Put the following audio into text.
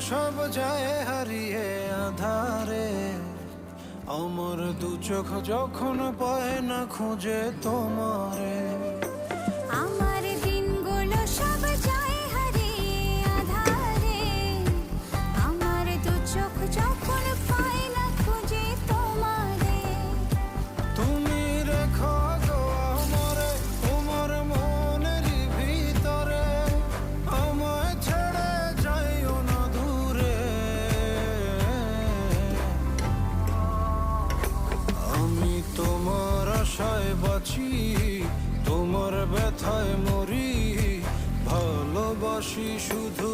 সব যায় হারিয়ে আধারে, আমার দু চোখ যখন পায় না খুঁজে তোমারে। আমার দিনগুলো সব যায় হারিয়ে আঁধারে, আমার দু চোখ যখন পায় না খুঁজে তোমারে। তুমি রেখো গো আমারে তোমার মনেরই ভিতরে, আমায় ছেড়ে যাইও না দূরে। আমি তোমার আশায় বাঁচি, তোমার ব্যথায় মরি, ভালোবাসি শুধু